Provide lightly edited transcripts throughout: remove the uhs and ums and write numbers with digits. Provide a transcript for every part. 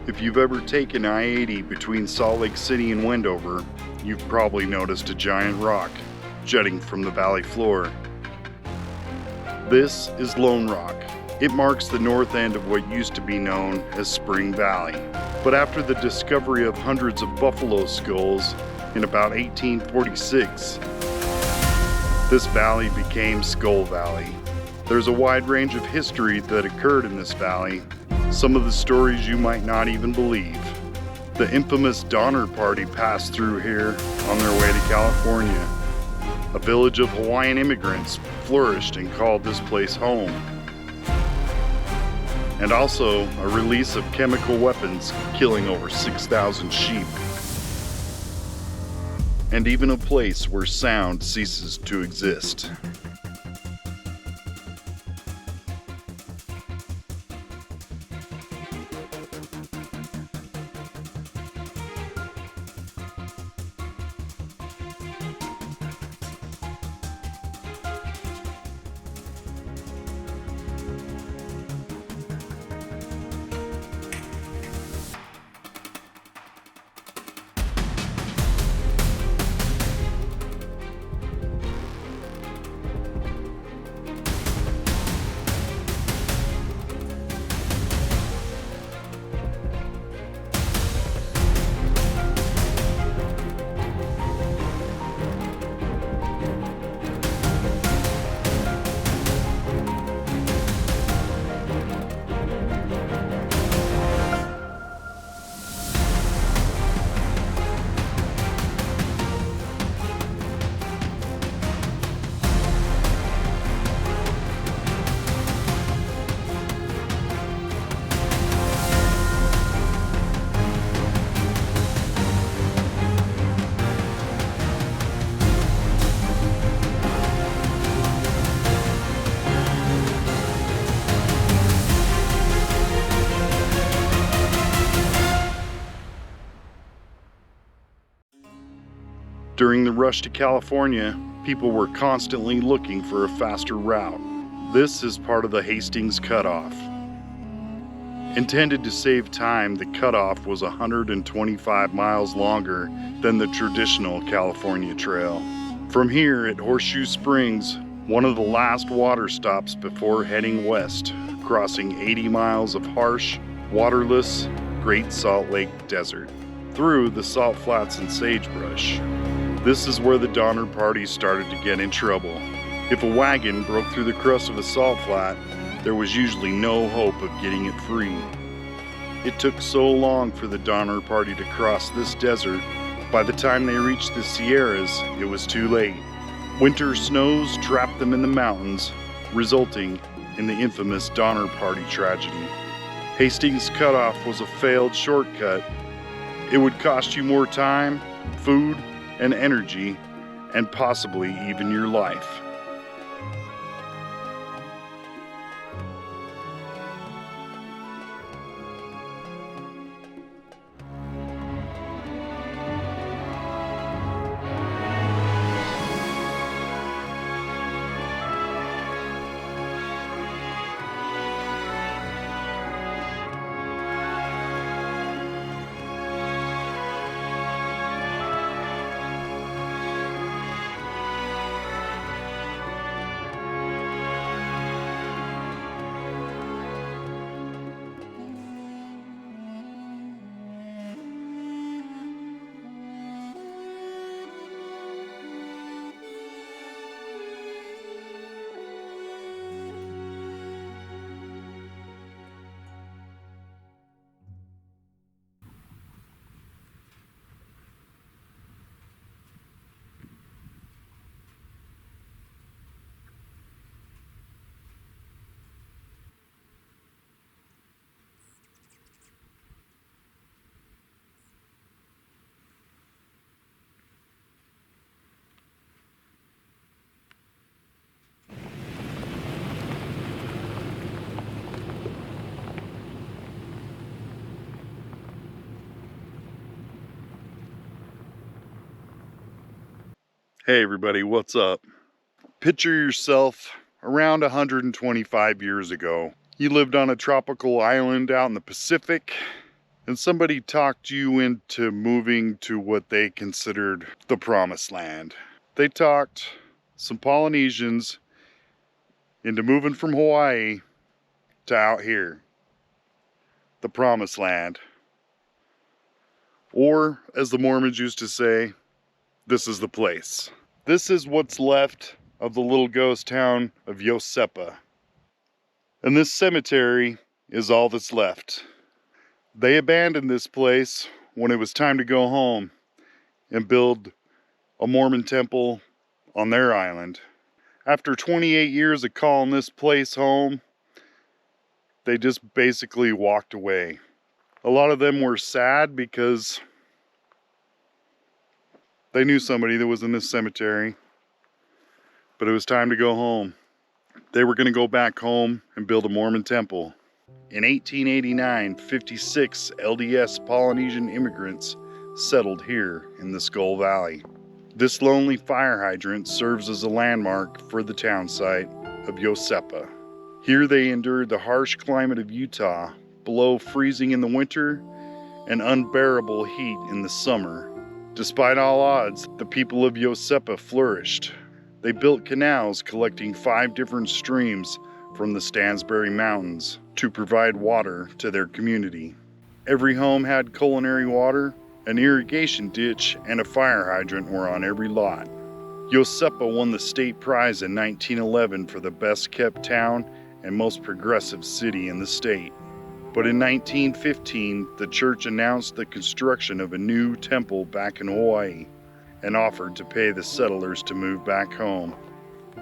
If you've ever taken I-80 between Salt Lake City and Wendover, you've probably noticed a giant rock jutting from the valley floor. This is Lone Rock. It marks the north end of what used to be known as Spring Valley. But after the discovery of hundreds of buffalo skulls in about 1846, this valley became Skull Valley. There's a wide range of history that occurred in this valley, some of the stories you might not even believe. The infamous Donner Party passed through here on their way to California. A village of Hawaiian immigrants flourished and called this place home. And also a release of chemical weapons killing over 6,000 sheep. And even a place where sound ceases to exist. During the rush to California, people were constantly looking for a faster route. This is part of the Hastings Cutoff. Intended to save time, the cutoff was 125 miles longer than the traditional California Trail. From here at Horseshoe Springs, one of the last water stops before heading west, crossing 80 miles of harsh, waterless Great Salt Lake Desert, through the salt flats and sagebrush. This is where the Donner Party started to get in trouble. If a wagon broke through the crust of a salt flat, there was usually no hope of getting it free. It took so long for the Donner Party to cross this desert, by the time they reached the Sierras, it was too late. Winter snows trapped them in the mountains, resulting in the infamous Donner Party tragedy. Hastings Cutoff was a failed shortcut. It would cost you more time, food, and energy, and possibly even your life. Hey everybody, what's up? Picture yourself around 125 years ago. You lived on a tropical island out in the Pacific. and somebody talked you into moving to what they considered the promised land. They talked some Polynesians into moving from Hawaii to out here, the promised land. Or, as the Mormons used to say, this is the place. This is what's left of the little ghost town of Iosepa. And this cemetery is all that's left. They abandoned this place when it was time to go home and build a Mormon temple on their island. After 28 years of calling this place home, they just basically walked away. A lot of them were sad because they knew somebody that was in this cemetery, but it was time to go home. They were going to go back home and build a Mormon temple. In 1889, 56 LDS Polynesian immigrants settled here in the Skull Valley. This lonely fire hydrant serves as a landmark for the town site of Iosepa. Here they endured the harsh climate of Utah, below freezing in the winter and unbearable heat in the summer. Despite all odds, the people of Iosepa flourished. They built canals collecting 5 different streams from the Stansbury Mountains to provide water to their community. Every home had culinary water, an irrigation ditch, and a fire hydrant were on every lot. Iosepa won the state prize in 1911 for the best kept town and most progressive city in the state. But in 1915, the church announced the construction of a new temple back in Hawaii and offered to pay the settlers to move back home.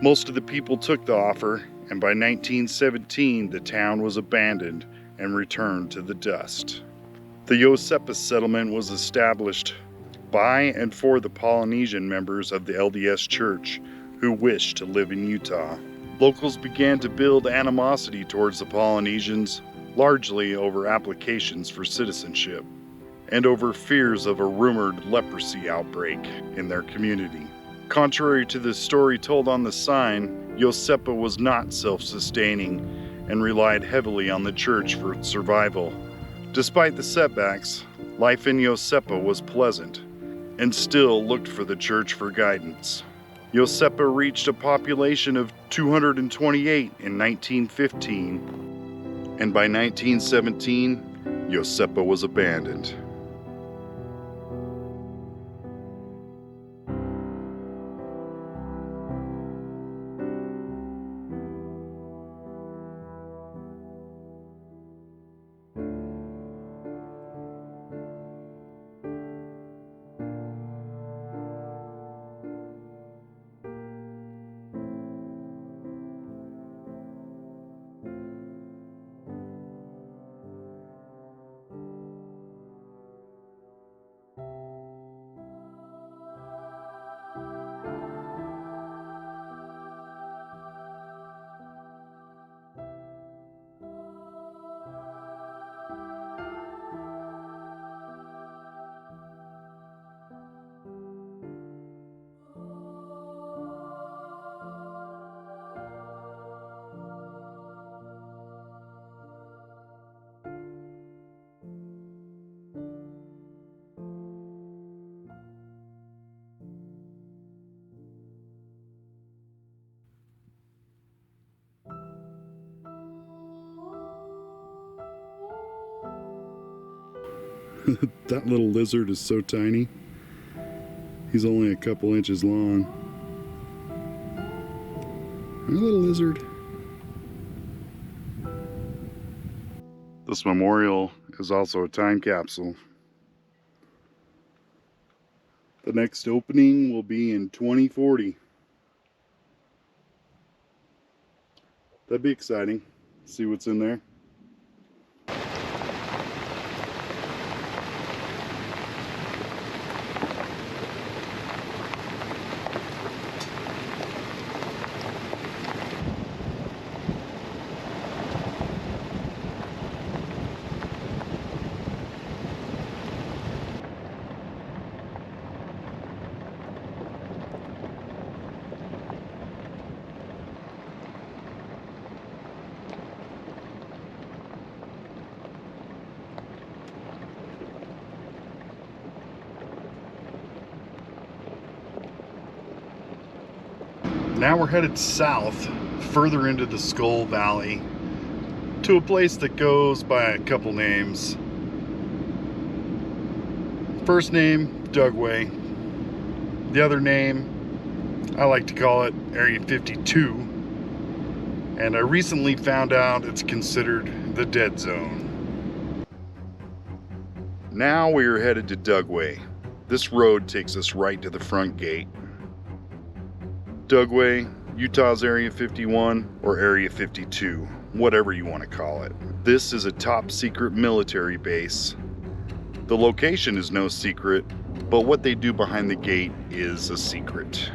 Most of the people took the offer, and by 1917, the town was abandoned and returned to the dust. The Iosepa settlement was established by and for the Polynesian members of the LDS Church who wished to live in Utah. Locals began to build animosity towards the Polynesians, largely over applications for citizenship and over fears of a rumored leprosy outbreak in their community. Contrary to the story told on the sign, Iosepa was not self-sustaining and relied heavily on the church for its survival. Despite the setbacks, life in Iosepa was pleasant and still looked for the church for guidance. Iosepa reached a population of 228 in 1915, and by 1917, Iosepa was abandoned. That little lizard is so tiny. He's only a couple inches long. Hi, little lizard. This memorial is also a time capsule. The next opening will be in 2040. That'd be exciting. See what's in there. Now we're headed south, further into the Skull Valley, to a place that goes by a couple names. First name, Dugway. The other name, I like to call it Area 52. And I recently found out it's considered the dead zone. Now we are headed to Dugway. This road takes us right to the front gate. Dugway, Utah's Area 51 or Area 52, whatever you want to call it. This is a top secret military base. The location is no secret, but what they do behind the gate is a secret.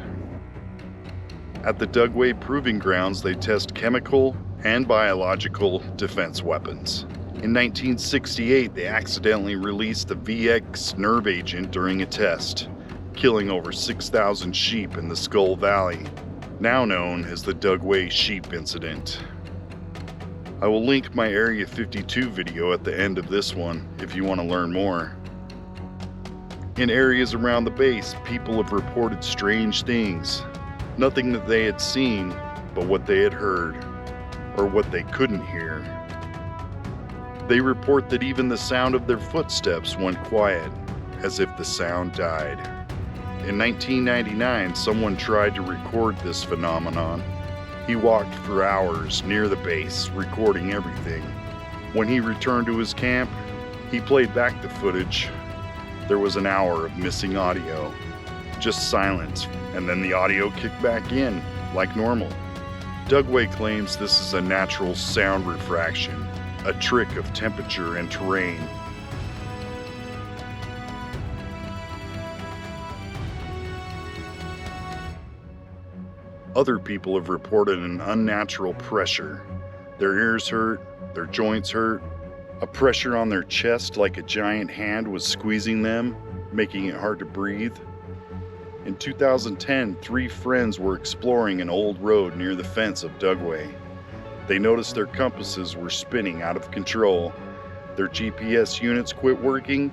At the Dugway Proving Grounds, they test chemical and biological defense weapons. In 1968, they accidentally released the VX nerve agent during a test, killing over 6,000 sheep in the Skull Valley, now known as the Dugway Sheep Incident. I will link my Area 52 video at the end of this one if you want to learn more. In areas around the base, people have reported strange things. Nothing that they had seen, but what they had heard, or what they couldn't hear. They report that even the sound of their footsteps went quiet, as if the sound died. In 1999, someone tried to record this phenomenon. He walked for hours near the base, recording everything. When he returned to his camp, he played back the footage. There was an hour of missing audio, just silence, and then the audio kicked back in, like normal. Dugway claims this is a natural sound refraction, a trick of temperature and terrain. Other people have reported an unnatural pressure. Their ears hurt, their joints hurt, a pressure on their chest like a giant hand was squeezing them, making it hard to breathe. In 2010, 3 friends were exploring an old road near the fence of Dugway. They noticed their compasses were spinning out of control. Their GPS units quit working.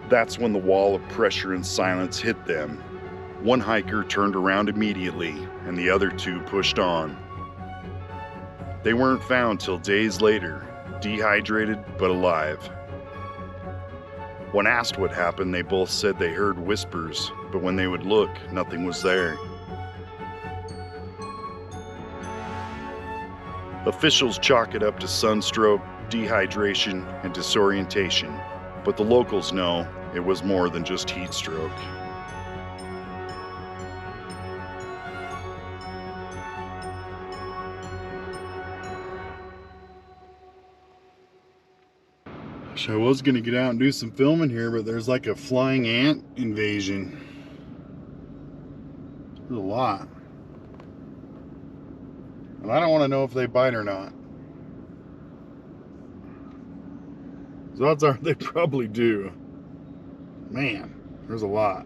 That's when the wall of pressure and silence hit them. One hiker turned around immediately, and the other 2 pushed on. They weren't found till days later, dehydrated but alive. When asked what happened, they both said they heard whispers, but when they would look, nothing was there. Officials chalk it up to sunstroke, dehydration, and disorientation, but the locals know it was more than just heat stroke. I was going to get out and do some filming here, but there's like a flying ant invasion. There's a lot. And I don't want to know if they bite or not. The odds are they probably do. Man, there's a lot.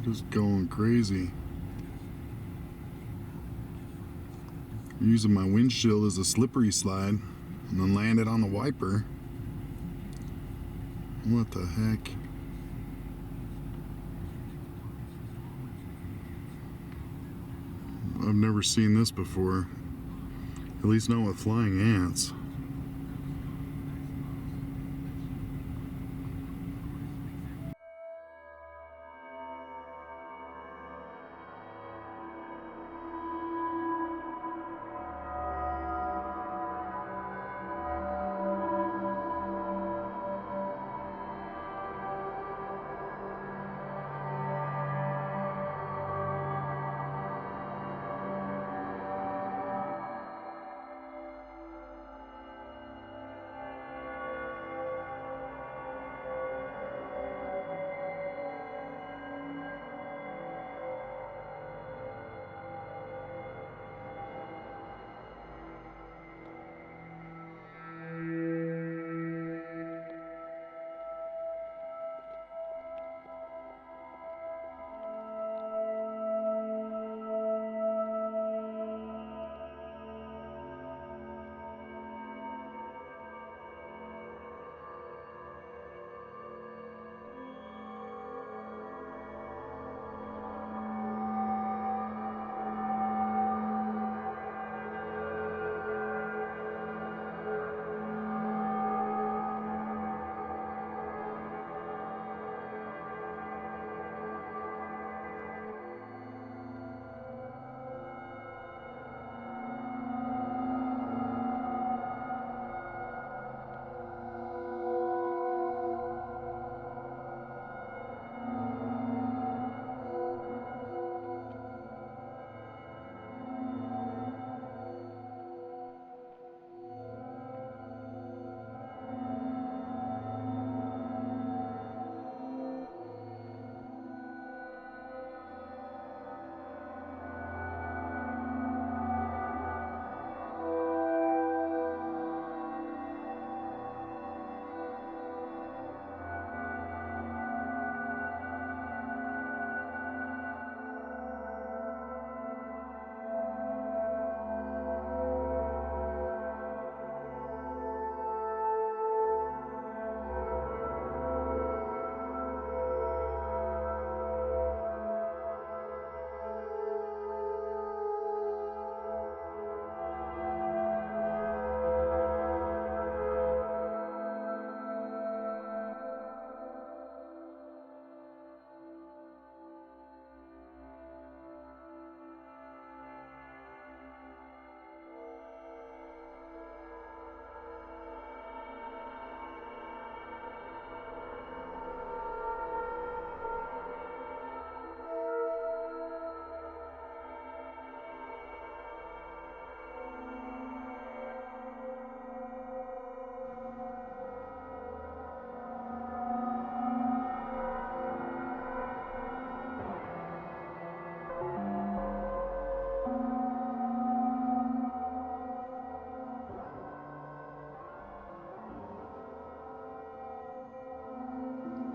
Just going crazy. I'm using my windshield as a slippery slide and then landed on the wiper. What the heck? I've never seen this before. At least not with flying ants.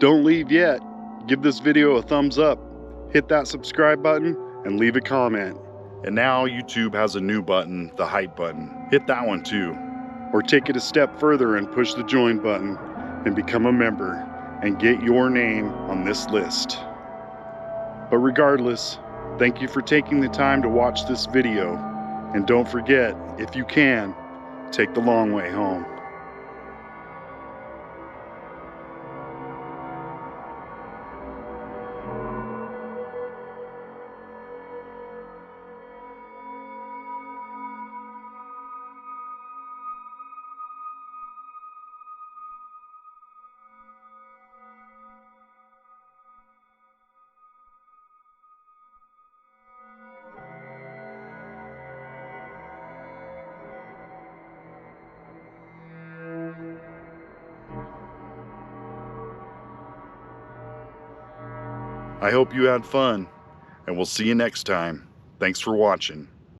don't leave yet. Give this video a thumbs up, hit that subscribe button, and leave a comment. And now YouTube has a new button, the hype button. Hit that one too. Or take it a step further and push the join button and become a member and get your name on this list. But regardless, thank you for taking the time to watch this video. And don't forget, if you can, take the long way home. I hope you had fun, and we'll see you next time. Thanks for watching.